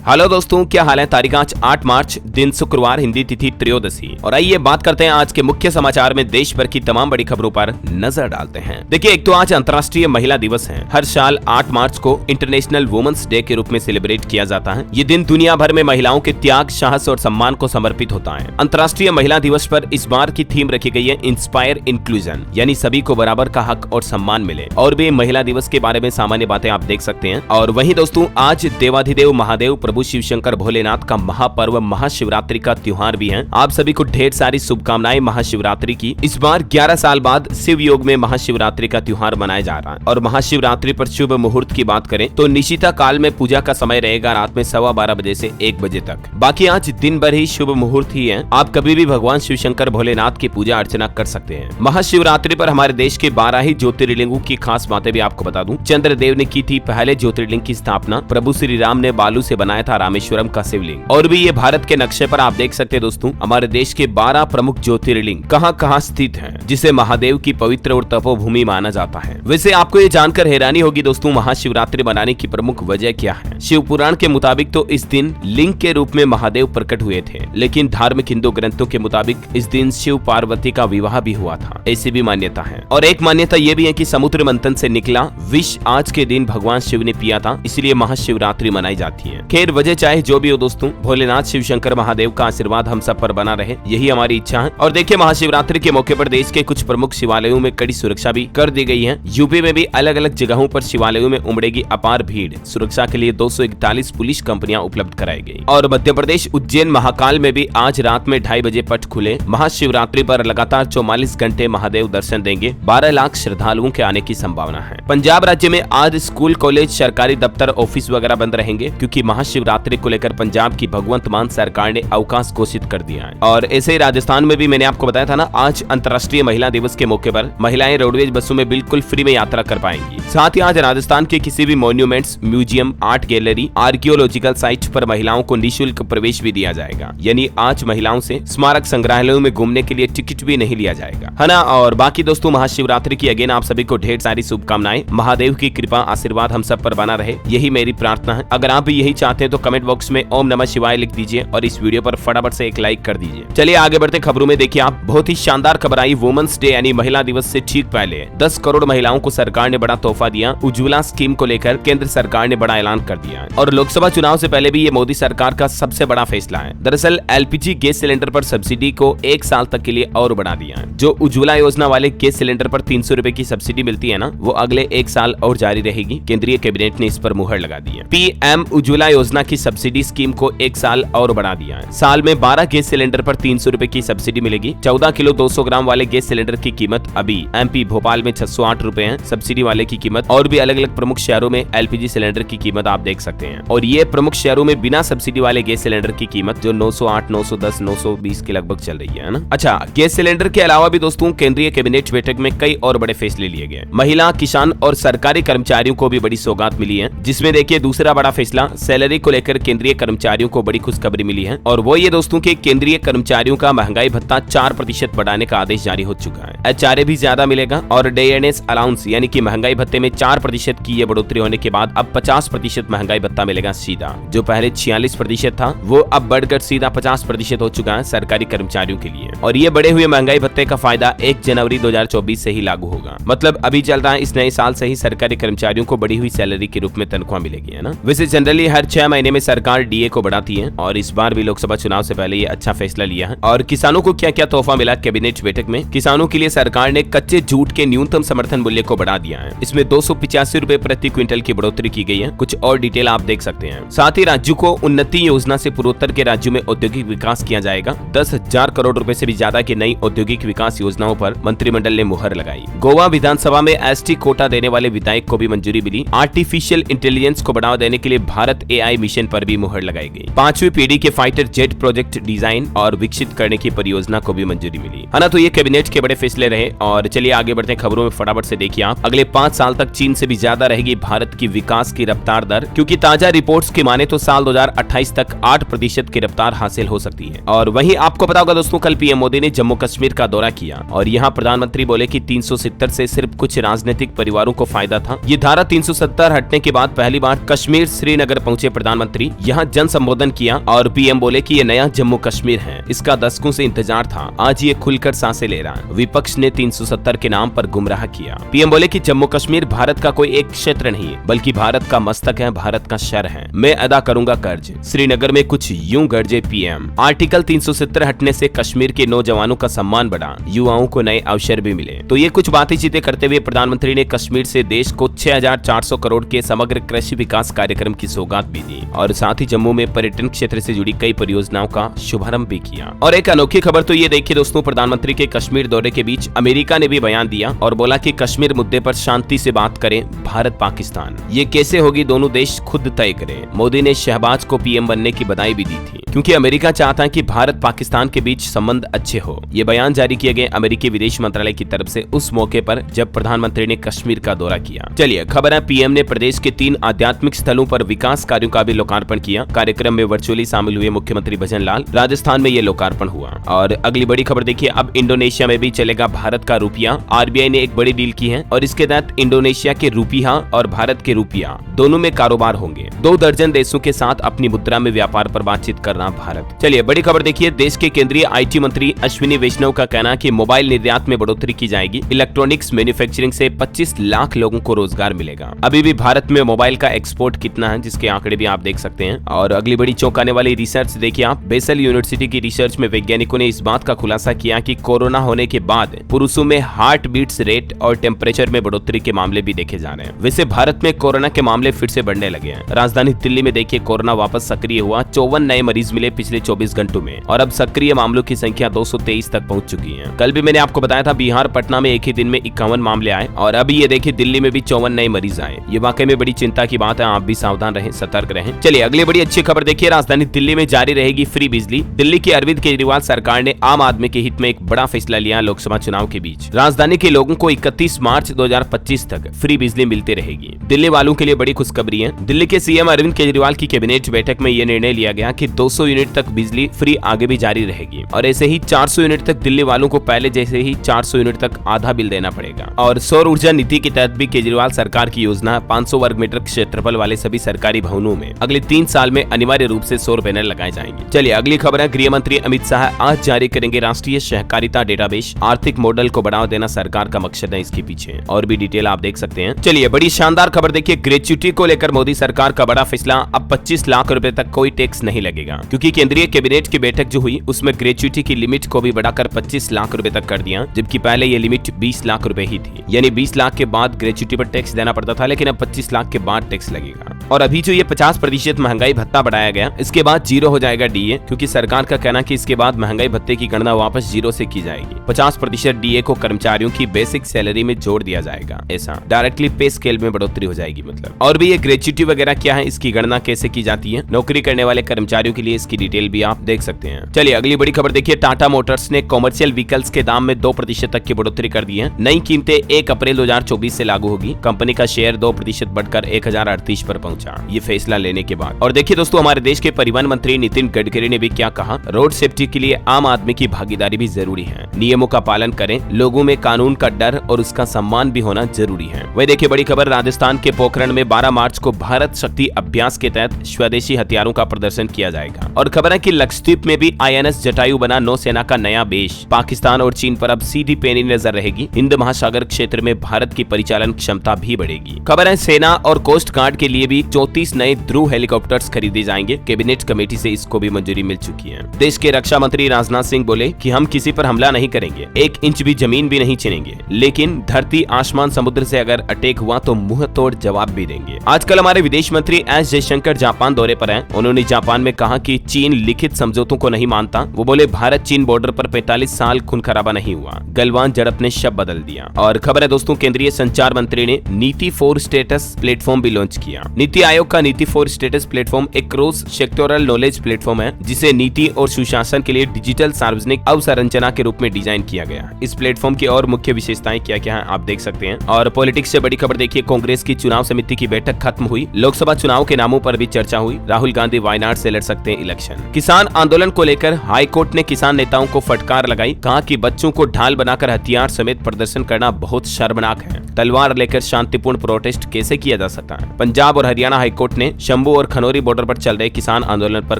Hello दोस्तों, क्या हाल है। तारीख आज 8 मार्च, दिन शुक्रवार, हिंदी तिथि त्रयोदशी। और आइए बात करते हैं आज के मुख्य समाचार में देश भर की तमाम बड़ी खबरों पर नजर डालते हैं। देखिए, एक तो आज अंतर्राष्ट्रीय महिला दिवस है। हर साल 8 मार्च को इंटरनेशनल वुमेन्स डे के रूप में सेलिब्रेट किया जाता है। ये दिन दुनिया भर में महिलाओं के त्याग, साहस और सम्मान को समर्पित होता है। अंतर्राष्ट्रीय महिला दिवस पर इस बार की थीम रखी गई है इंस्पायर इंक्लूजन, यानी सभी को बराबर का हक और सम्मान मिले। और भी महिला दिवस के बारे में सामान्य बातें आप देख सकते हैं। और वहीं दोस्तों, आज देवाधिदेव महादेव प्रभु शिव शंकर भोलेनाथ का महापर्व महाशिवरात्रि का त्योहार भी है। आप सभी को ढेर सारी शुभकामनाएं महाशिवरात्रि की। इस बार 11 साल बाद शिव योग में महाशिवरात्रि का त्योहार मनाया जा रहा है। और महाशिवरात्रि पर शुभ मुहूर्त की बात करें तो निशिता काल में पूजा का समय रहेगा रात में 12:15 बजे से 1 बजे तक। बाकी आज दिन भर ही शुभ मुहूर्त ही है। आप कभी भी भगवान शिव शंकर भोलेनाथ की पूजा अर्चना कर सकते हैं। महाशिवरात्रि पर हमारे देश के 12 ही ज्योतिर्लिंगों की खास बातें भी आपको बता दूं। चंद्रदेव ने की थी पहले ज्योतिर्लिंग की स्थापना। प्रभु श्री राम ने बालू से बनाया था रामेश्वरम का शिवलिंग। और भी ये भारत के नक्शे पर आप देख सकते हैं दोस्तों, हमारे देश के 12 प्रमुख ज्योतिर्लिंग कहां स्थित हैं, जिसे महादेव की पवित्र और तपोभूमि माना जाता है। वैसे आपको ये जानकर हैरानी होगी दोस्तों, महाशिवरात्रि मनाने की प्रमुख वजह क्या है। शिव पुराण के मुताबिक तो इस दिन लिंग के रूप में महादेव प्रकट हुए थे, लेकिन धार्मिक हिंदू ग्रंथों के मुताबिक इस दिन शिव पार्वती का विवाह भी हुआ था, ऐसी भी मान्यता है। और एक मान्यता ये भी है कि समुद्र मंथन से निकला विष आज के दिन भगवान शिव ने पिया था, इसलिए महाशिवरात्रि मनाई जाती है। खैर, वजह चाहे जो भी हो दोस्तों, भोलेनाथ शिव शंकर महादेव का आशीर्वाद हम सब पर बना रहे, यही हमारी इच्छा है। और देखिए, महाशिवरात्रि के मौके पर देश के कुछ प्रमुख शिवालयों में कड़ी सुरक्षा भी कर दी गई है। यूपी में भी अलग अलग जगहों पर शिवालयों में उमड़ेगी अपार भीड़। सुरक्षा के लिए 241 पुलिस कंपनियां उपलब्ध कराई गई। और मध्य प्रदेश उज्जैन महाकाल में भी आज रात में 2:30 बजे पट खुले। महाशिवरात्रि पर लगातार 44 घंटे महादेव दर्शन देंगे। 12 लाख श्रद्धालुओं के आने की संभावना है। पंजाब राज्य में आज स्कूल, कॉलेज, सरकारी दफ्तर, ऑफिस वगैरह बंद रहेंगे, क्योंकि महाशिवरात्रि को लेकर पंजाब की भगवंत मान सरकार ने अवकाश घोषित कर दिया है। और ऐसे ही राजस्थान में भी मैंने आपको बताया था ना, आज अंतर्राष्ट्रीय महिला दिवस के मौके पर महिलाएं रोडवेज बसों में बिल्कुल फ्री में यात्रा कर पाएंगी। साथ ही आज राजस्थान के किसी भी monuments, museum, art gallery, archaeological site पर महिलाओं को निःशुल्क प्रवेश भी दिया जाएगा। यानी आज महिलाओं से स्मारक संग्रहालयों में घूमने के लिए टिकट भी नहीं लिया जाएगा, है ना। और बाकी दोस्तों, महाशिवरात्रि की अगेन आप सभी को ढेर सारी शुभकामनाएं। महादेव की कृपा आशीर्वाद हम सब पर बना रहे, यही मेरी प्रार्थना है। अगर आप भी यही चाहते हैं तो कमेंट बॉक्स में ओम नमः शिवाय लिख दीजिए और इस वीडियो पर फटाफट से एक लाइक कर दीजिए। चलिए आगे बढ़ते खबरों में। देखिए, आप बहुत ही शानदार खबर आई वुमेन्स डे यानी महिला दिवस से ठीक पहले 10 करोड़ महिलाओं को सरकार ने बड़ा तोहफा दिया। उज्ज्वला स्कीम को लेकर केंद्र सरकार ने बड़ा ऐलान कर दिया है। और लोकसभा चुनाव से पहले भी ये मोदी सरकार का सबसे बड़ा फैसला है। दरअसल एलपीजी गैस सिलेंडर पर सब्सिडी को 1 साल तक के लिए और बढ़ा दिया है। जो उज्ज्वला योजना वाले गैस सिलेंडर पर 300 रुपए की सब्सिडी मिलती है ना, वो अगले 1 साल और जारी रहेगी। केंद्रीय कैबिनेट ने इस पर मुहर लगा दी है। पीएम उज्ज्वला योजना की सब्सिडी स्कीम को 1 साल और बढ़ा दिया है। साल में 12 गैस सिलेंडर पर 300 रुपए की सब्सिडी मिलेगी। 14 किलो 200 ग्राम वाले गैस सिलेंडर की कीमत अभी एमपी भोपाल में 608 रुपए है सब्सिडी वाले की कीमत। और भी अलग अलग प्रमुख शहरों में एलपीजी सिलेंडर की कीमत आप देख सकते हैं। और ये प्रमुख शहरों में बिना सब्सिडी वाले गैस सिलेंडर की कीमत जो 908, 910, 920 के लगभग चल रही है ना। अच्छा, गैस सिलेंडर के अलावा भी दोस्तों केंद्रीय कैबिनेट बैठक में कई और बड़े फैसले लिए गए। महिला, किसान और सरकारी कर्मचारियों को भी बड़ी सौगात मिली है, जिसमें देखिए दूसरा बड़ा फैसला सैलरी को लेकर केंद्रीय कर्मचारियों को बड़ी खुशखबरी मिली है। और वो ये दोस्तों के केंद्रीय कर्मचारियों का महंगाई भत्ता 4% बढ़ाने का आदेश जारी हो चुका है। एचआरए भी ज्यादा मिलेगा। और डेएनएस अलाउंस यानी कि महंगाई भत्ते में 4% की ये बढ़ोतरी होने के बाद अब 50% महंगाई भत्ता मिलेगा सीधा। जो पहले 46% था वो अब बढ़कर सीधा 50% हो चुका है सरकारी कर्मचारियों के लिए। और ये बढ़े हुए महंगाई भत्ते का फायदा 1 जनवरी 2024 से ही लागू होगा। मतलब अभी चल रहा है, इस नए साल से ही सरकारी कर्मचारियों को बढ़ी हुई सैलरी के रूप में तनख्वाह मिलेगी, है ना। वैसे जनरली हर 6 महीने में सरकार डीए को बढ़ाती है और इस बार भी लोकसभा चुनाव से पहले ये अच्छा फैसला लिया है। और किसानों को क्या क्या तोहफा मिला कैबिनेट बैठक में। किसानों के लिए सरकार ने कच्चे जूट के न्यूनतम समर्थन मूल्य को बढ़ा दिया है। इसमें 285 रुपए प्रति क्विंटल की बढ़ोतरी की गई है। कुछ और डिटेल आप देख सकते हैं। साथ ही राज्यों को उन्नति योजना से पूर्वोत्तर के राज्यों में औद्योगिक विकास किया जाएगा। 10,000 करोड़ रुपए से भी ज्यादा की नई औद्योगिक विकास योजनाओं पर मंत्रिमंडल ने मुहर लगाई। गोवा विधानसभा में एसटी कोटा देने वाले विधायक को भी मंजूरी मिली। आर्टिफिशियल इंटेलिजेंस को बढ़ावा देने के लिए भारत एआई मिशन पर भी मुहर लगाई गई। 5वीं पीढ़ी के फाइटर जेट प्रोजेक्ट डिजाइन और विकसित करने की परियोजना को भी मंजूरी मिली, है ना। तो ये कैबिनेट के बड़े फैसले रहे। और चलिए आगे बढ़ते हैं खबरों में फटाफट से। देखिए आप, अगले 5 साल तक चीन से भी ज्यादा रहेगी भारत की विकास की रफ्तार दर, क्योंकि ताजा रिपोर्ट्स की माने तो साल 2028 तक 8% की रफ्तार हासिल हो सकती है। और वहीं आपको पता होगा दोस्तों, कल पीएम मोदी ने जम्मू कश्मीर का दौरा किया और यहाँ प्रधानमंत्री बोले कि 370 से सिर्फ कुछ राजनीतिक परिवारों को फायदा था। ये धारा 370 हटने के बाद पहली बार कश्मीर श्रीनगर पहुंचे प्रधानमंत्री प्रधानमंत्री यहाँ जन संबोधन किया और पीएम बोले कि ये नया जम्मू कश्मीर है, इसका दशकों से इंतजार था, आज ये खुलकर सांसें ले रहा है। विपक्ष ने 370 के नाम पर गुमराह किया। पीएम बोले कि जम्मू कश्मीर भारत का कोई एक क्षेत्र नहीं बल्कि भारत का मस्तक है, भारत का शर है, मैं अदा करूंगा कर्ज। श्रीनगर में कुछ यूं गरजे पीएम। आर्टिकल 370 हटने से कश्मीर के नौजवानों का सम्मान बढ़ा, युवाओं को नए अवसर भी मिले। तो ये कुछ बातें चीतें करते हुए प्रधानमंत्री ने कश्मीर से देश को 6400 करोड़ के समग्र कृषि विकास कार्यक्रम की सौगात भी दी और साथ ही जम्मू में पर्यटन क्षेत्र से जुड़ी कई परियोजनाओं का शुभारंभ भी किया। और एक अनोखी खबर तो ये देखिए दोस्तों, प्रधानमंत्री के कश्मीर दौरे के बीच अमेरिका ने भी बयान दिया और बोला कि कश्मीर मुद्दे पर शांति से बात करें भारत पाकिस्तान। ये कैसे होगी दोनों देश खुद तय करें। मोदी ने शहबाज को पीएम बनने की बधाई भी दी थी क्योंकि अमेरिका चाहता है कि भारत पाकिस्तान के बीच संबंध अच्छे हो। ये बयान जारी किए गए अमेरिकी विदेश मंत्रालय की तरफ से उस मौके पर जब प्रधानमंत्री ने कश्मीर का दौरा किया। चलिए खबर है, पीएम ने प्रदेश के 3 आध्यात्मिक स्थलों पर विकास कार्यों का भी लोकार्पण किया। कार्यक्रम में वर्चुअली शामिल हुए मुख्यमंत्री भजन लाल। राजस्थान में ये लोकार्पण हुआ। और अगली बड़ी खबर देखिए, अब इंडोनेशिया में भी चलेगा भारत का रुपया। आरबीआई ने एक बड़ी डील की है और इसके तहत इंडोनेशिया के रुपया और भारत के रुपया दोनों में कारोबार होंगे। 2 दर्जन देशों के साथ अपनी मुद्रा में व्यापार पर बातचीत करना भारत। चलिए बड़ी खबर देखिए, देश के केंद्रीय आईटी मंत्री अश्विनी वैष्णव का कहना है कि मोबाइल निर्यात में बढ़ोतरी की जाएगी। इलेक्ट्रॉनिक्स मैन्युफैक्चरिंग से 25 लाख लोगों को रोजगार मिलेगा। अभी भी भारत में मोबाइल का एक्सपोर्ट कितना है जिसके आंकड़े भी आप देख सकते हैं। और अगली बड़ी चौंकाने वाली रिसर्च देखिए आप, बेसल यूनिवर्सिटी की रिसर्च में वैज्ञानिकों ने इस बात का खुलासा किया कि कोरोना होने के बाद पुरुषों में हार्ट बीट्स रेट और टेम्परेचर में बढ़ोतरी के मामले भी देखे जा रहे हैं। वैसे भारत में कोरोना के मामले फिर से बढ़ने लगे हैं। राजधानी दिल्ली में देखिए कोरोना वापस सक्रिय हुआ। 54 नए मरीज मिले पिछले 24 घंटों में और अब सक्रिय मामलों की संख्या 223 तक पहुंच चुकी है। कल भी मैंने आपको बताया था बिहार पटना में एक ही दिन में 51 मामले आए और अभी ये देखिए दिल्ली में भी 54 नए मरीज आए। ये वाकई में बड़ी चिंता की बात है, आप भी सावधान रहें, सतर्क रहें। चलिए अगली बड़ी अच्छी खबर देखिए, राजधानी दिल्ली में जारी रहेगी फ्री बिजली। दिल्ली की अरविंद केजरीवाल सरकार ने आम आदमी के हित में एक बड़ा फैसला लिया। लोकसभा चुनाव के बीच राजधानी के लोगों को 31 मार्च 2025 तक फ्री बिजली मिलती रहेगी। दिल्ली वालों के लिए बड़ी खुशखबरी है। दिल्ली के सीएम अरविंद केजरीवाल की कैबिनेट बैठक में यह निर्णय लिया गया कि 200 यूनिट तक बिजली फ्री आगे भी जारी रहेगी और ऐसे ही 400 यूनिट तक दिल्ली वालों को पहले जैसे ही 400 यूनिट तक आधा बिल देना पड़ेगा। और सौर ऊर्जा नीति के तहत भी केजरीवाल सरकार की योजना 500 वर्ग मीटर क्षेत्रफल वाले सभी सरकारी भवनों में अगले 3 साल में अनिवार्य रूप से सौर पैनल लगाए जाएंगे। चलिए अगली खबर है, गृह मंत्री अमित शाह आज जारी करेंगे राष्ट्रीय सहकारिता डेटाबेस। आर्थिक मॉडल को बढ़ावा देना सरकार का मकसद है, इसके पीछे और भी डिटेल आप देख सकते हैं। चलिए बड़ी शानदार खबर देखिए, ग्रेच्युटी को लेकर मोदी सरकार का बड़ा फैसला। अब 25 लाख रुपए तक कोई टैक्स नहीं लगेगा क्योंकि केंद्रीय कैबिनेट की बैठक जो हुई उसमें ग्रेच्युटी की लिमिट को भी बढ़ाकर 25 लाख रुपए तक कर दिया, जबकि पहले ये लिमिट 20 लाख रुपए ही थी। यानी 20 लाख के बाद ग्रेच्युटी पर टैक्स देना पड़ता था, लेकिन अब 25 लाख के बाद टैक्स लगेगा। और अभी जो ये 50% महंगाई भत्ता बढ़ाया गया, इसके बाद 0 हो जाएगा डीए, क्योंकि सरकार का कहना कि इसके बाद महंगाई भत्ते की गणना वापस 0 से की जाएगी। 50% डीए को कर्मचारियों की बेसिक सैलरी में जोड़ दिया जाएगा, ऐसा डायरेक्टली पे स्केल में बढ़ोतरी हो जाएगी मतलब। और भी ये ग्रेच्युटी वगैरह क्या है, इसकी गणना कैसे की जाती है, नौकरी करने वाले कर्मचारियों के लिए इसकी डिटेल भी आप देख सकते हैं। चलिए अगली बड़ी खबर देखिए, टाटा मोटर्स ने कॉमर्शियल व्हीकल्स के दाम में 2% तक की बढ़ोतरी कर दी है। नई कीमतें 1 अप्रैल 2024 से लागू होगी। कंपनी का शेयर 2% बढ़कर 1038 पर पहुंचा, ये फैसला लेने के बाद। और देखिए दोस्तों, हमारे देश के परिवहन मंत्री नितिन गडकरी ने भी क्या कहा, रोड सेफ्टी के लिए आम आदमी की भागीदारी भी जरूरी है। नियमों का पालन करें, लोगों में कानून का डर और उसका सम्मान भी होना जरूरी है। वही देखिए बड़ी खबर, राजस्थान के पोखरण में 12 मार्च को भारत शक्ति अभ्यास के तहत स्वदेशी हथियारों का प्रदर्शन किया जाएगा। और खबर है कि लक्षद्वीप में भी INS जटायु बना नौसेना का नया बेस। पाकिस्तान और चीन पर अब सीधी पैनी नजर रहेगी। हिंद महासागर क्षेत्र में भारत की परिचालन क्षमता भी बढ़ेगी। खबर है सेना और कोस्ट गार्ड के लिए भी 34 नए ध्रुव हेलीकॉप्टर्स खरीदे जाएंगे। कैबिनेट कमेटी से इसको भी मंजूरी मिल चुकी है। देश के रक्षा मंत्री राजनाथ सिंह बोले कि हम किसी पर हमला नहीं करेंगे, 1 इंच भी जमीन भी नहीं छीनेंगे, लेकिन धरती आसमान समुद्र से अगर अटैक हुआ तो मुंह तोड़ जवाब भी देंगे। आजकल हमारे विदेश मंत्री एस जयशंकर जापान दौरे पर हैं। उन्होंने जापान में कहा कि चीन लिखित समझौतों को नहीं मानता। वो बोले भारत चीन बॉर्डर पर 45 साल खून खराबा नहीं हुआ, गलवान झड़प ने शब बदल दिया। और खबर है दोस्तों, केंद्रीय संचार मंत्री ने नीति फॉर स्टेटस प्लेटफॉर्म भी लॉन्च किया। नीति आयोग का नीति फॉर स्टेटस प्लेटफॉर्म एक क्रॉस सेक्टोरल नॉलेज प्लेटफॉर्म है, जिसे नीति और सुशासन के लिए डिजिटल सार्वजनिक अवसंरचना के रूप में डिजाइन किया गया। इस प्लेटफॉर्म की और मुख्य विशेषताएं क्या क्या है आप देख सकते हैं। और पॉलिटिक्स से बड़ी खबर देखिए, कांग्रेस की चुनाव समिति की बैठक खत्म हुई। लोकसभा चुनाव के नामों पर भी चर्चा हुई। राहुल गांधी वायनाड से लड़ सकते हैं इलेक्शन। किसान आंदोलन को लेकर हाईकोर्ट ने किसान नेताओं को फटकार लगाई, कहा कि बच्चों को ढाल बनाकर हथियार समेत प्रदर्शन करना बहुत शर्मनाक है। तलवार लेकर शांतिपूर्ण प्रोटेस्ट कैसे किया जा सकता है। पंजाब और हरियाणा हाईकोर्ट ने शंभू और खनौरी बॉर्डर पर चल रहे किसान आंदोलन पर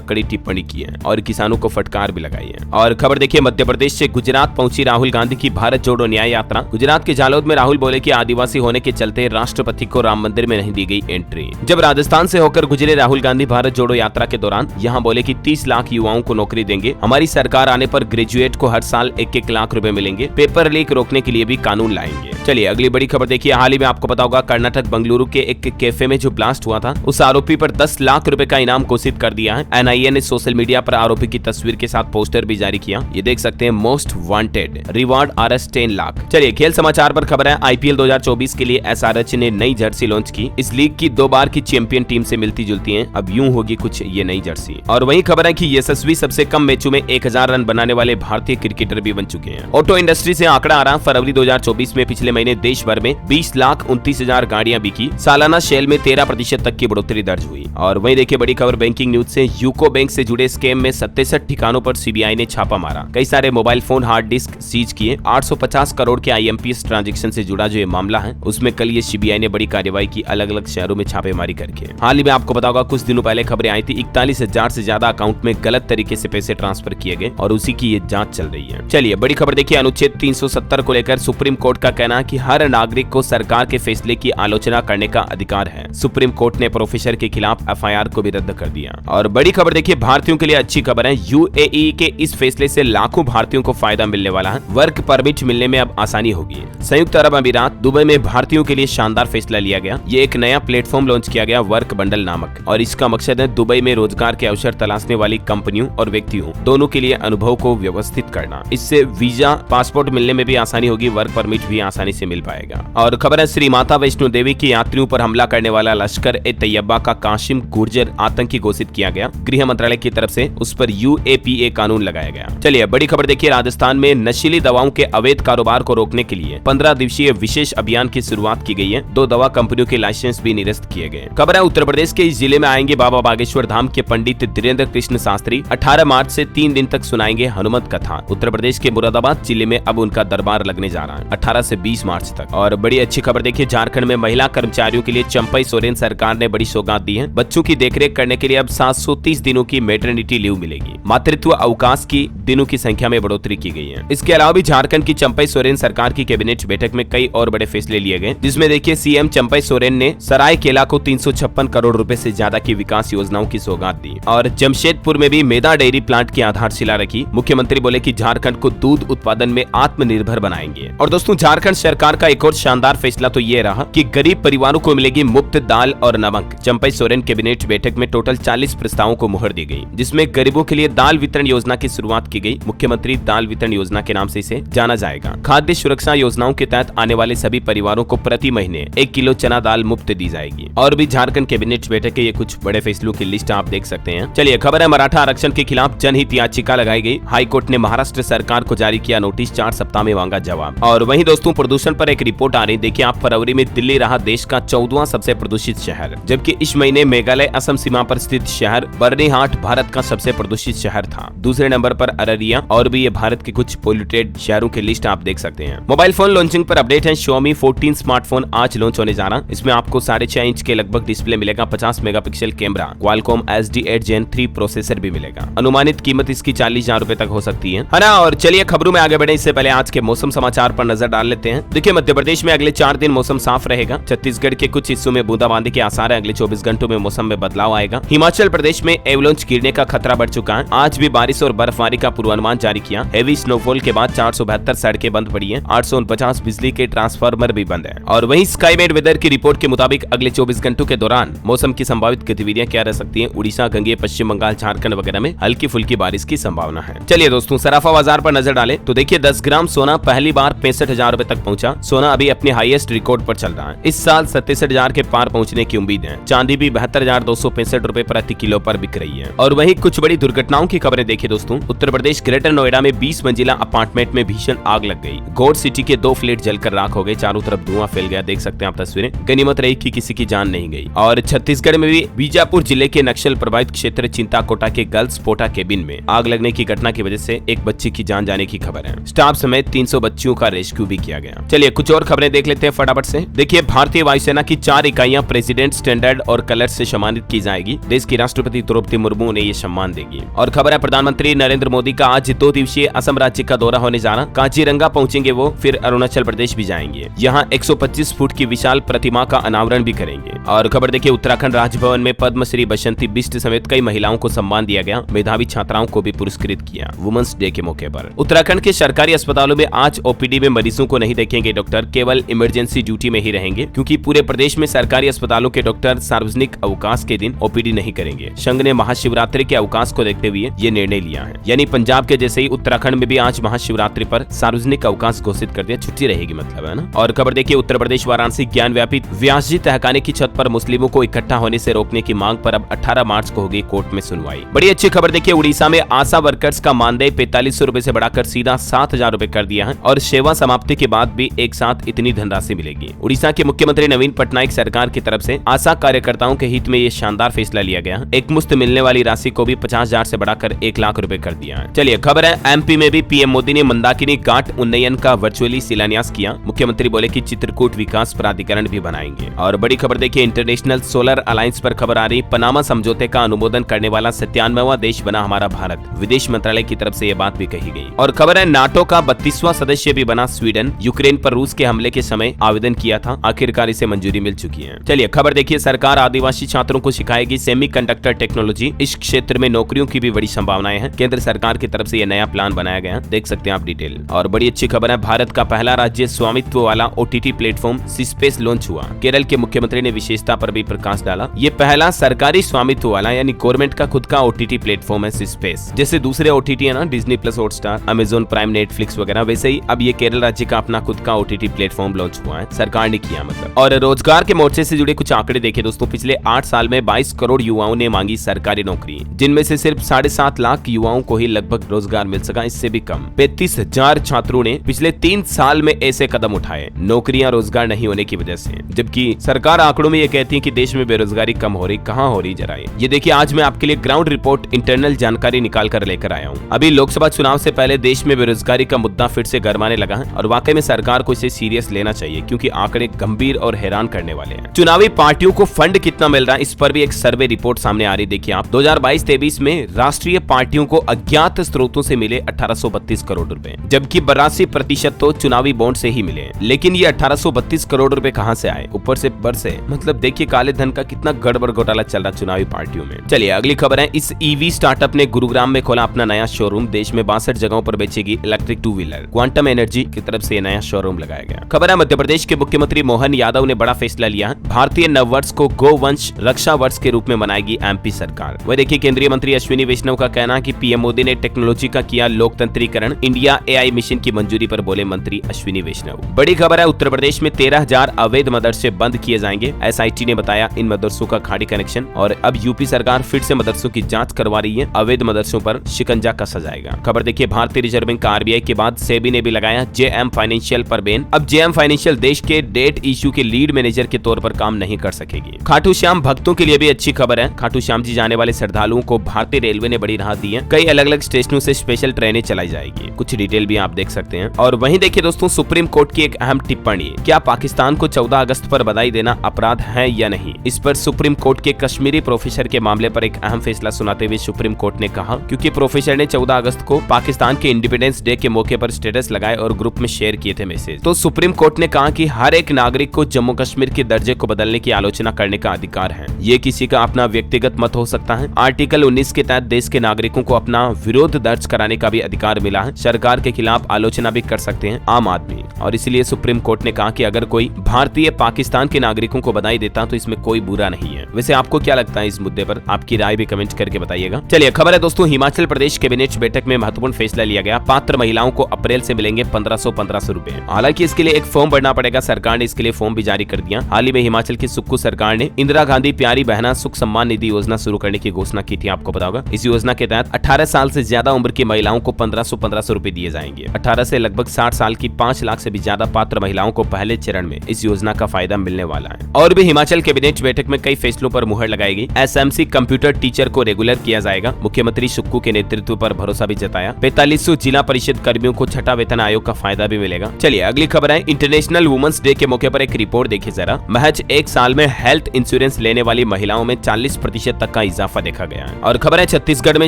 कड़ी टिप्पणी की है और किसानों को फटकार भी लगाई है। और खबर देखिए, मध्य प्रदेश से गुजरात पहुंची राहुल गांधी की भारत जोड़ो न्याय यात्रा। गुजरात के जालोद में राहुल बोले कि आदिवासी होने के चलते राष्ट्रपति को राम मंदिर में नहीं दी गई एंट्री। जब राजस्थान से होकर गुजरे राहुल गांधी भारत जोड़ो यात्रा के दौरान यहाँ बोले कि 30 लाख युवाओं को नौकरी देंगे, हमारी सरकार आने पर ग्रेजुएट को हर साल 1-1 लाख रुपए मिलेंगे, पेपर लीक रोकने के लिए भी कानून लाएंगे। चलिए अगली बड़ी खबर देखिए, हाल ही में आपको पता होगा कर्नाटक बंगलुरु के एक कैफे में जो ब्लास्ट हुआ था, उस आरोपी पर 10 लाख रुपए का इनाम घोषित कर दिया है। एनआईए ने सोशल मीडिया पर आरोपी की तस्वीर के साथ पोस्टर भी जारी किया। ये देख सकते हैं, most wanted, reward RS 10 lakh. चलिए खेल समाचार पर खबर है, IPL 2024 के लिए SRH ने नई जर्सी लॉन्च की। इस लीग की 2 बार की चैंपियन टीम से मिलती जुलती है, अब यूं होगी कुछ ये नई जर्सी। और वही खबर है कि यशस्वी सबसे कम मैचों में 1000 रन बनाने वाले भारतीय क्रिकेटर भी बन चुके हैं। ऑटो इंडस्ट्री से आंकड़ा आ रहा, फरवरी 2024 में पिछले महीने देश भर में 20,29,000 गाड़ियां बिकी, सालाना सेल में 13% तक की बढ़ोतरी दर्ज हुई। और वहीं देखिए बड़ी खबर बैंकिंग न्यूज से, यूको बैंक से जुड़े स्कैम में 67 ठिकानों पर CBI ने छापा मारा, कई सारे mobile phone, hard disk seize किए। 850 करोड़ के IMPS ट्रांजैक्शन से जुड़ा जो ये मामला है, उसमें कल ये CBI ने बड़ी कार्रवाई की, अलग अलग शहरों में छापेमारी करके। हाल ही में आपको पता होगा कुछ दिनों पहले खबरें आई थी, 41,000 से ज्यादा अकाउंट में गलत तरीके से पैसे ट्रांसफर किए गए और उसी की ये जांच चल रही है। चलिए बड़ी खबर देखिए, अनुच्छेद 370 को लेकर सुप्रीम कोर्ट का कहना है कि हर नागरिक को सरकार के फैसले की आलोचना करने का अधिकार है। सुप्रीम कोर्ट ने प्रोफेसर के खिलाफ FIR को भी रद्द कर दिया। और बड़ी खबर देखिए, भारतीयों के लिए अच्छी खबर है, UAE के इस फैसले से लाखों भारतीयों को फायदा मिलने वाला है। वर्क परमिट मिलने में अब आसानी होगी। संयुक्त अरब अमीरात दुबई में भारतीयों के लिए शानदार फैसला लिया गया। ये एक नया प्लेटफॉर्म लॉन्च किया गया, वर्क बंडल नामक, और इसका मकसद है दुबई में रोजगार के अवसर तलाशने वाली कंपनियों और व्यक्तियों दोनों के लिए अनुभव को व्यवस्थित करना। इससे वीजा, पासपोर्ट मिलने में भी आसानी होगी, वर्क परमिट भी आसानी से मिल पाएगा। और खबर है, श्री माता वैष्णो देवी के यात्रियों पर हमला करने वाला लश्कर-ए-तैयबा का कासिम गुर्जर आतंकी घोषित किया गया। गृह मंत्रालय की तरफ से उस पर UAPA कानून लगाया गया। चलिए बड़ी खबर देखिए, राजस्थान में नशीली दवाओं के अवैध कारोबार को रोकने के लिए 15 दिवसीय विशेष अभियान की शुरुआत की गई है। 2 दवा कंपनियों के लाइसेंस भी निरस्त किए गए। खबर है, उत्तर प्रदेश के इस जिले में आएंगे बाबा बागेश्वर धाम के पंडित धीरेन्द्र कृष्ण शास्त्री। 18 मार्च से 3 दिन तक सुनाएंगे हनुमत कथा। उत्तर प्रदेश के मुरादाबाद जिले में अब उनका दरबार लगने जा रहा है 18 से 20 मार्च तक। और बड़ी अच्छी खबर देखिए, झारखंड में महिला कर्मचारियों के लिए चंपई सोरेन सरकार ने बड़ी सौगात दी है। बच्चों की देखरेख करने के लिए अब 730 दिनों की मैटरनिटी लीव मिलेगी। मातृत्व अवकाश की दिनों की संख्या में बढ़ोतरी की गई है। इसके अलावा भी झारखंड की चंपई सोरेन सरकार की कैबिनेट बैठक में कई और बड़े फैसले लिए गए, जिसमें देखिए CM चंपई सोरेन ने सरायकेला को 356 करोड़ रुपए से ज्यादा की विकास योजनाओं की सौगात दी और जमशेदपुर में भी मेदा डेयरी प्लांट की आधारशिला रखी। मुख्यमंत्री बोले कि झारखंड को दूध उत्पादन में आत्मनिर्भर बनाएंगे। और दोस्तों, झारखंड सरकार का एक और शानदार फैसला तो ये रहा कि गरीब परिवारों को मिलेगी मुफ्त दाल और नमक। चंपई सोरेन कैबिनेट बैठक में टोटल 40 प्रस्तावों को मुहर दी गई, जिसमें गरीबों के लिए दाल वितरण योजना की शुरुआत की गई। मुख्यमंत्री दाल वितरण योजना के नाम से इसे जाना जाएगा। खाद्य सुरक्षा योजनाओं के तहत आने वाले सभी परिवारों को प्रति महीने 1 किलो चना दाल मुफ्त दी जाएगी। और भी झारखंड कैबिनेट बैठक के ये कुछ बड़े फैसलों की लिस्ट आप देख सकते हैं। चलिए खबर है, मराठा आरक्षण के खिलाफ जनहित याचिका लगाई गई। हाईकोर्ट ने महाराष्ट्र सरकार को जारी किया नोटिस, 4 सप्ताह में मांगा जवाब। और वहीं दोस्तों, प्रदूषण पर एक रिपोर्ट आ रही। देखिए आप, फरवरी में दिल्ली रहा देश का 14वां सबसे प्रदूषित शहर, जबकि इस महीने मेघालय असम सीमा पर स्थित शहर बर्नीहाट भारत का सबसे प्रदूषित शहर था। दूसरे नंबर पर अररिया। और भी ये भारत के कुछ पोल्यूटेड शहरों की लिस्ट आप देख सकते हैं। मोबाइल फोन लॉन्चिंग पर अपडेट है। Xiaomi 14 स्मार्टफोन आज लॉन्च होने जा रहा। इसमें आपको 6.5 इंच के लगभग डिस्प्ले मिलेगा, 50 megapixel camera, Qualcomm SD8 Gen 3 processor भी मिलेगा। अनुमानित कीमत इसकी 40,000 रुपए तक हो सकती है ना। और चलिए खबरों में आगे बढ़े इससे पहले आज के मौसम समाचार पर नजर डाल लेते हैं। देखिए मध्य प्रदेश में अगले 4 दिन मौसम साफ रहेगा। छत्तीसगढ़ के कुछ हिस्सों में बूंदाबांदी के आसार है। अगले 24 घंटों में मौसम में बदलाव आएगा। हिमाचल प्रदेश में एवलांच गिरने का खतरा बढ़ चुका है। आज भी बारिश और बर्फबारी का पूर्वानुमान जारी किया। हेवी स्नोफॉल के बाद 472 सड़कें बंद पड़ी हैं। 849 बिजली के ट्रांसफार्मर भी बंद है। और वहीं स्काईमेट वेदर की रिपोर्ट के मुताबिक अगले 24 घंटों के दौरान मौसम की संभावित गतिविधियां क्या रह सकती हैं। उड़ीसा, गंगे, पश्चिम बंगाल, झारखंड वगैरह में हल्की फुल्की बारिश की संभावना है। चलिए दोस्तों, सराफा बाजार पर नजर डालें तो देखिए 10 ग्राम सोना पहली बार 65,000 रुपए तक पहुंचा। सोना अभी अपने हाईएस्ट रिकॉर्ड पर चल रहा है। इस साल 67,000 के पार पहुंचने की उम्मीद है। चांदी भी 72,265 रुपए प्रति किलो पर बिक रही है। और वहीं कुछ बड़ी दुर्घटनाओं की खबरें देखिए दोस्तों। उत्तर प्रदेश ग्रेटर नोएडा में 20 मंजिला अपार्टमेंट में भीषण आग लग गई। गौड़ सिटी के 2 फ्लैट जलकर राख हो गए। चारों तरफ धुआं फैल गया, देख सकते हैं आप तस्वीरें। गनीमत रही कि किसी की जान नहीं गई। और छत्तीसगढ़ में भी बीजापुर जिले के नक्सल प्रभावित क्षेत्र चिंता कोटा के गर्ल्स पोटा केबिन में आग लगने की घटना की वजह से एक बच्ची की जान जाने की खबर है। स्टाफ समेत 300 बच्चियों का रेस्क्यू भी किया गया। चलिए कुछ और खबरें देख लेते हैं फटाफट से। देखिए, भारतीय वायुसेना की 4 इकाइयां प्रेसिडेंट स्टैंडर्ड और कलर से सम्मानित की जाएगी। देश की राष्ट्रपति द्रौपदी मुर्मू ने ये सम्मान देगी। और खबर है, प्रधानमंत्री नरेंद्र मोदी का आज 2 दिवसीय असम राज्य का दौरा होने जा रहा। काजीरंगा पहुंचेंगे वो, फिर अरुणाचल प्रदेश भी जाएंगे। यहाँ 125 फुट की विशाल प्रतिमा का अनावरण भी करेंगे। और खबर देखिए, उत्तराखंड राजभवन में पद्मश्री बसंती बिष्ट समेत कई महिलाओं को सम्मान दिया गया। मेधावी छात्राओं को भी पुरस्कृत किया वुमेन्स डे के मौके पर। उत्तराखंड के सरकारी अस्पतालों में आज ओपीडी में मरीजों को नहीं देखेंगे डॉक्टर, केवल इमरजेंसी ड्यूटी में ही रहेंगे, क्योंकि पूरे प्रदेश में सरकारी अस्पतालों के डॉक्टर सार्वजनिक अवकाश के दिन ओपीडी नहीं करेंगे। संघ ने महाशिवरात्रि के अवकाश को देखते हुए ये निर्णय लिया है। यानी पंजाब के जैसे ही उत्तराखंड में भी आज महाशिवरात्रि पर सार्वजनिक अवकाश घोषित कर दिया, छुट्टी रहेगी मतलब, है ना। और खबर देखिए, उत्तर प्रदेश वाराणसी ज्ञान व्यापी व्यास जी तहखाने की छत पर मुस्लिमों को इकट्ठा होने से रोकने की मांग पर अब 18 मार्च को होगी कोर्ट में सुनवाई। बड़ी अच्छी खबर देखिए, उड़ीसा में आशा वर्कर्स का मानदेय 4500 रुपए से बढ़ाकर सीधा 7000 रुपए कर दिया है और सेवा समाप्ति के बाद भी एक साथ इतनी धनराशि मिलेगी। उड़ीसा के मुख्यमंत्री नवीन पटनायक सरकार की तरफ से आशा कार्यकर्ताओं के हित में ये शानदार फैसला लिया गया। एक मुश्त मिलने वाली राशि को भी 50,000 से बढ़ाकर 1 लाख रुपए कर दिया है। चलिए खबर है, एमपी में भी पीएम मोदी ने मंदाकिनी घाट उन्नयन का वर्चुअली शिलान्यास किया। मुख्यमंत्री बोले कि चित्रकूट विकास प्राधिकरण भी बनाएंगे। और बड़ी खबर देखिए, इंटरनेशनल सोलर अलायंस पर खबर आ रही, पनामा समझौते का अनुमोदन करने वाला 97वां देश बना हमारा भारत। विदेश मंत्रालय की तरफ से यह बात भी कही गई। और खबर है, नाटो का 32वां सदस्य भी बना स्वीडन। यूक्रेन पर रूस के हमले के समय आवेदन किया था, आखिरकार इसे मंजूरी मिल चुकी है। चलिए खबर देखिए, सरकार आदिवासी छात्रों को सिखाएगी सेमीकंडक्टर टेक्नोलॉजी। इस क्षेत्र में नौकरियों की भी बड़ी संभावनाएं हैं। केंद्र सरकार की तरफ से यह नया प्लान बनाया गया, देख सकते हैं आप डिटेल। और बड़ी अच्छी खबर है, भारत का पहला राज्य स्वामित्व वाला ओटीटी प्लेटफॉर्म सिस्पेस लॉन्च हुआ। केरल के मुख्यमंत्री ने विशेषता पर भी प्रकाश डाला। ये पहला सरकारी स्वामित्व वाला यानी गवर्नमेंट का खुद का ओटीटी प्लेटफॉर्म है सिस्पेस। जैसे दूसरे ओटीटी है ना, Disney plus, Hotstar, Amazon prime, Netflix वगैरह, वैसे ही अब ये केरल राज्य का अपना खुद का ओटीटी प्लेटफॉर्म लॉन्च हुआ है, सरकार ने किया मतलब। और रोजगार के मोर्चे से जुड़े कुछ आंकड़े देखे दोस्तों, पिछले 8 साल में 22 करोड़ युवाओं ने मांगी सरकारी नौकरी, जिनमें से सिर्फ 7.5 लाख युवाओं को ही लगभग रोजगार मिल सका, इससे भी कम। 35,000 छात्रों ने पिछले 3 साल में ऐसे कदम उठाए नौकरियां रोजगार नहीं होने की वजह से, जबकि सरकार आंकड़ों में ये कहती है कि देश में बेरोजगारी कम हो रही, कहां हो रही जरा ये देखिए। आज मैं आपके लिए ग्राउंड रिपोर्ट इंटरनल जानकारी निकाल कर लेकर आया हूं। अभी लोकसभा चुनाव से पहले देश में बेरोजगारी का मुद्दा फिर से गरमाने लगा है और वाकई में सरकार को इसे सीरियस लेना चाहिए, क्योंकि आंकड़े गंभीर और हैरान करने वाले हैं। चुनावी पार्टियों को फंड कितना मिल रहा है, इस पर भी एक सर्वे रिपोर्ट सामने आ रही। देखिए आप, 2022-23 में राष्ट्रीय पार्टियों को अज्ञात स्रोतों से मिले 1832 करोड़ रुपए, जबकि 82% तो चुनावी बॉन्ड से ही मिले। लेकिन ये 1832 करोड़ रुपए कहां से आए, ऊपर से बरसे। मतलब देखिए काले धन का कितना गड़बड़ घोटाला चल रहा चुनावी पार्टियों में। चलिए अगली खबर है, इस ईवी स्टार्टअप ने गुरुग्राम में खोला अपना नया शोरूम। देश में 62 जगहों पर बेचेगी इलेक्ट्रिक 2 व्हीलर। क्वांटम एनर्जी की तरफ से नया शोरूम लगाया गया। खबर है, मध्य प्रदेश के मुख्यमंत्री मोहन यादव ने बड़ा फैसला लिया है। भारतीय नववर्ष को गोवंश रक्षा वर्ष के रूप में मनाएगी एमपी सरकार। वह देखिए, केंद्रीय मंत्री अश्विनी वैष्णव का कहना है कि पीएम मोदी ने टेक्नोलॉजी का किया लोकतंत्रीकरण। इंडिया एआई मिशन की मंजूरी पर बोले मंत्री अश्विनी वैष्णव। बड़ी खबर है, उत्तर प्रदेश में 13,000 अवैध मदरसे बंद किए जाएंगे। एसआईटी ने बताया इन मदरसों का खाड़ी कनेक्शन। और अब यूपी सरकार फिर से मदरसों की जांच करवा रही है, अवैध मदरसों पर शिकंजा कसा जाएगा। खबर देखिए, भारतीय रिजर्व बैंक आरबीआई के बाद सेबी ने भी लगाया जेएम फाइनेंशियल पर बैन। अब जेएम फाइनेंशियल देश के डेट इश्यू के लीड मैनेजर के तौर पर काम नहीं कर सकेगी। खाटू श्याम भक्तों के लिए भी अच्छी खबर है। खाटू श्याम जी जाने वाले श्रद्धालुओं को भारतीय रेलवे ने बड़ी राहत दी है। कई अलग अलग स्टेशनों से स्पेशल ट्रेनें चलाई जाएगी। कुछ डिटेल भी आप देख सकते हैं। और वहीं देखिए दोस्तों, सुप्रीम कोर्ट की एक अहम टिप्पणी, क्या पाकिस्तान को 14 अगस्त पर बधाई देना अपराध है या नहीं। इस पर सुप्रीम कोर्ट के कश्मीरी प्रोफेसर के मामले पर एक अहम फैसला सुनाते हुए सुप्रीम कोर्ट ने कहा, क्योंकि प्रोफेसर ने 14 अगस्त को पाकिस्तान के इंडिपेंडेंस डे के मौके पर स्टेटस लगाए और ग्रुप में शेयर किए थे मैसेज, तो सुप्रीम कोर्ट ने कहा कि हर एक नागरिक को जम्मू कश्मीर के दर्जे को बदलने की आलोचना करने का अधिकार है। ये किसी का अपना व्यक्तिगत मत हो सकता है। आर्टिकल 19 के तहत देश के नागरिकों को अपना विरोध दर्ज कराने का भी अधिकार मिला है। सरकार के खिलाफ आलोचना भी कर सकते हैं आम आदमी। और इसलिए सुप्रीम कोर्ट ने कहा कि अगर कोई भारतीय पाकिस्तान के नागरिकों को बधाई देता तो इसमें कोई बुरा नहीं है। वैसे आपको क्या लगता है इस मुद्दे पर, आपकी राय भी कमेंट करके बताइएगा। चलिए खबर है दोस्तों, हिमाचल प्रदेश कैबिनेट बैठक में महत्वपूर्ण फैसला लिया गया। पात्र महिलाओं को अप्रैल से मिलेंगे 1500 रुपए। हालांकि इसके लिए एक फॉर्म भरना पड़ेगा। सरकार ने इसके लिए फॉर्म भी जारी कर दिया। हाल ही में हिमाचल की सुक्खू सरकार ने इंदिरा गांधी प्यारी बहना सुख सम्मान निधि योजना शुरू करने की घोषणा की थी, आपको पता होगा। इस योजना के तहत 18 साल से ज्यादा उम्र की महिलाओं को 1500 रुपए दिए जाएंगे। 18 से लगभग 60 साल की 5 लाख से भी ज्यादा पात्र महिलाओं को पहले चरण में इस योजना का फायदा मिलने वाला है। और भी हिमाचल कैबिनेट बैठक में कई फैसलों पर मुहर लगाई गई। एसएमसी कंप्यूटर टीचर को रेगुलर किया जाएगा। मुख्यमंत्री सुक्कू के नेतृत्व पर भरोसा भी जताया। 4500 जिला परिषद कर्मियों को छठा वेतन आयोग का फायदा भी मिलेगा। चलिए अगली खबर है इंटरनेशनल वुमेन्स डे के मौके पर एक रिपोर्ट देखिए जरा। महज एक साल में हेल्थ इंश्योरेंस लेने वाली महिलाओं में 40% तक का इजाफा देखा गया है। और खबर है छत्तीसगढ़ में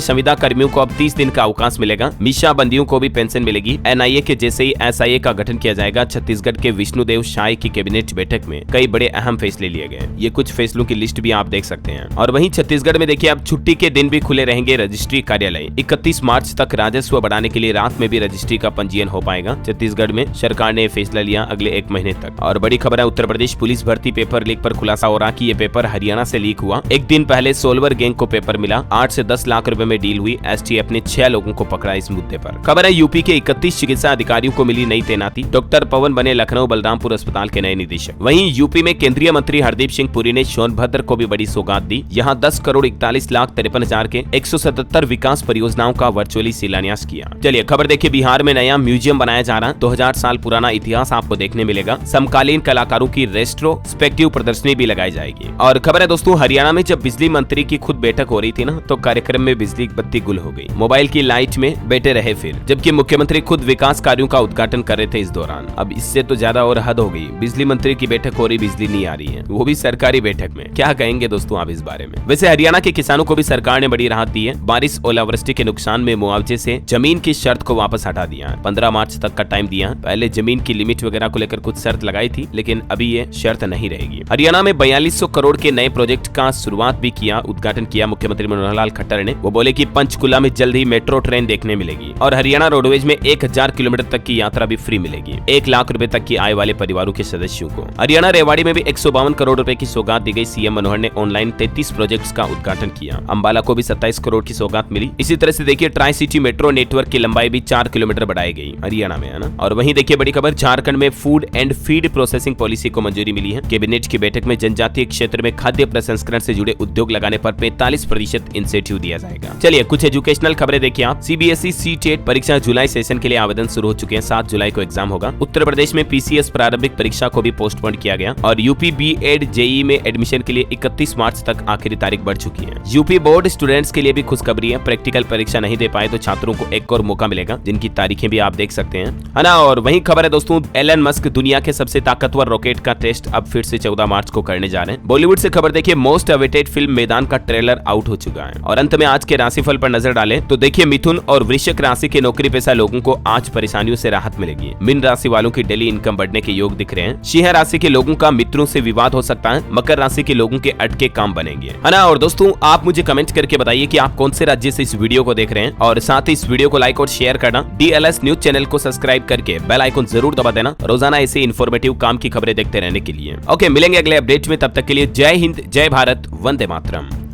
संविदा कर्मियों को अब 30 दिन का अवकाश मिलेगा। मीशा बंदियों को भी पेंशन मिलेगी। एनआईए के जैसे ही एसआईए का गठन किया जाएगा। छत्तीसगढ़ के विष्णुदेव साय की कैबिनेट बैठक में कई बड़े अहम फैसले लिए गए। ये कुछ फैसलों की लिस्ट भी आप देख सकते हैं। और वहीं छत्तीसगढ़ में देखिए अब छुट्टी के दिन भी खुले रहेंगे रजिस्ट्री कार्यालय। 31 मार्च तक राजस्व बढ़ाने के लिए रात में भी रजिस्ट्री का पंजीयन हो पाएगा। छत्तीसगढ़ में सरकार ने फैसला लिया अगले 1 महीने तक। और बड़ी खबर है उत्तर प्रदेश पुलिस भर्ती पेपर लीक पर खुलासा हो रहा कि ये पेपर हरियाणा से लीक हुआ। एक दिन पहले सोलवर गैंग को पेपर मिला। 8 से 10 लाख रुपए में डील हुई। एसटीएफ ने 6 लोगों को पकड़ा इस मुद्दे पर। खबर है यूपी के 31 चिकित्सा अधिकारियों को मिली नई तैनाती। डॉक्टर पवन बने लखनऊ बलरामपुर अस्पताल के नए निदेशक। वहीं यूपी में केंद्रीय मंत्री हरदीप सिंह पुरी ने सोनभद्र को भी बड़ी सौगात दी। यहाँ 10 करोड़ 41 लाख 53,000 के 177 विकास परियोजनाओं का वर्चुअली शिलान्यास किया। चलिए खबर देखिए बिहार में नया म्यूजियम बनाया जा रहा है। 2000 साल पुराना इतिहास आपको देखने मिलेगा। समकालीन कलाकारों की रेट्रोस्पेक्टिव प्रदर्शनी भी लगाई जाएगी। और खबर है दोस्तों हरियाणा में जब बिजली मंत्री की खुद बैठक हो रही थी ना तो कार्यक्रम में बिजली बत्ती गुल हो गई। मोबाइल की लाइट में बैठे रहे फिर, जबकि मुख्यमंत्री खुद विकास कार्यों का उद्घाटन कर रहे थे इस दौरान। अब इससे तो ज्यादा और हद हो गई। बिजली मंत्री की बैठक हो रही, बिजली नहीं आ रही है, वो भी सरकारी बैठक में। क्या कहेंगे दोस्तों आप इस बारे में? वैसे हरियाणा के किसानों को भी सरकार ने बड़ी राहत दी है। बारिश ओलावृष्टि के नुकसान में मुआवजे से जमीन की शर्त को वापस हटा दिया है। 15 मार्च तक का टाइम दिया है। पहले जमीन की लिमिट वगैरह को लेकर कुछ शर्त लगाई थी, लेकिन अभी ये शर्त नहीं रहेगी। हरियाणा में 4200 करोड़ के नए प्रोजेक्ट का शुरुआत भी किया, उद्घाटन किया मुख्यमंत्री मनोहर लाल खट्टर ने। वो बोले कि पंचकुला में जल्द ही मेट्रो ट्रेन देखने मिलेगी और हरियाणा रोडवेज में 1000 किलोमीटर तक की यात्रा भी फ्री मिलेगी 1 लाख रुपए तक की आय वाले परिवारों के सदस्यों को। हरियाणा रेवाड़ी में भी 152 करोड़ रुपए की सौगात दी गई। सीएम मनोहर ने ऑनलाइन 33 प्रोजेक्ट्स का उद्घाटन किया। अंबाला को भी 27 करोड़ की सौगात मिली। इसी तरह से देखिए ट्राई सिटी मेट्रो नेटवर्क की लंबाई भी 4 किलोमीटर बढ़ाई गई हरियाणा में, है ना। और वहीं देखिए बड़ी खबर झारखंड में food and feed processing policy को मंजूरी मिली है। कैबिनेट की बैठक में जनजातीय क्षेत्र में खाद्य प्रसंस्करण से जुड़े उद्योग लगाने पर 45% इंसेंटिव दिया जाएगा। चलिए कुछ एजुकेशनल खबरें देखिए आप। सीबीएसई सीटेट परीक्षा जुलाई सेशन के लिए आवेदन शुरू हो चुके हैं। 7 जुलाई को एग्जाम होगा। उत्तर प्रदेश में पीसीएस प्रारंभिक परीक्षा को भी पोस्टपोन किया गया और यूपी बीएड जेईई में एडमिशन के लिए 31 मार्च तक आखिरी तारीख बढ़ चुकी है। यूपी बोर्ड स्टूडेंट्स के लिए भी खुशखबरी है। प्रैक्टिकल परीक्षा नहीं दे पाए तो छात्रों को एक और मौका मिलेगा, जिनकी तारीखें भी आप देख सकते हैं, है ना। और वहीं खबर है दोस्तों एलन मस्क दुनिया के सबसे ताकतवर रॉकेट का टेस्ट अब फिर से 14 मार्च को करने जा रहे हैं। बॉलीवुड से खबर देखिए मोस्ट अवेटेड फिल्म मैदान का ट्रेलर आउट हो चुका है। और अंत में आज के राशिफल पर नजर डालें तो देखिए मिथुन और वृश्चिक राशि के नौकरी पेशा लोगों को आज परेशानियों से राहत मिलेगी। मीन राशि वालों की डेली इनकम बढ़ने के योग दिख रहे हैं। सिंह राशि के लोगों का मित्रों से विवाद हो सकता है। मकर राशि के लोगों के अटके काम बनेंगे, है ना। और दोस्तों आप मुझे कमेंट करके बताइए कि आप कौन से राज्य से इस वीडियो को देख रहे हैं और साथ ही इस वीडियो को लाइक और शेयर करना। डीएलएस न्यूज चैनल को सब्सक्राइब करके बेल आइकन जरूर दबा देना रोजाना ऐसे इन्फॉर्मेटिव काम की खबरें देखते रहने के लिए। ओके मिलेंगे अगले अपडेट में, तब तक के लिए जय हिंद, जय भारत, वंदे मातरम।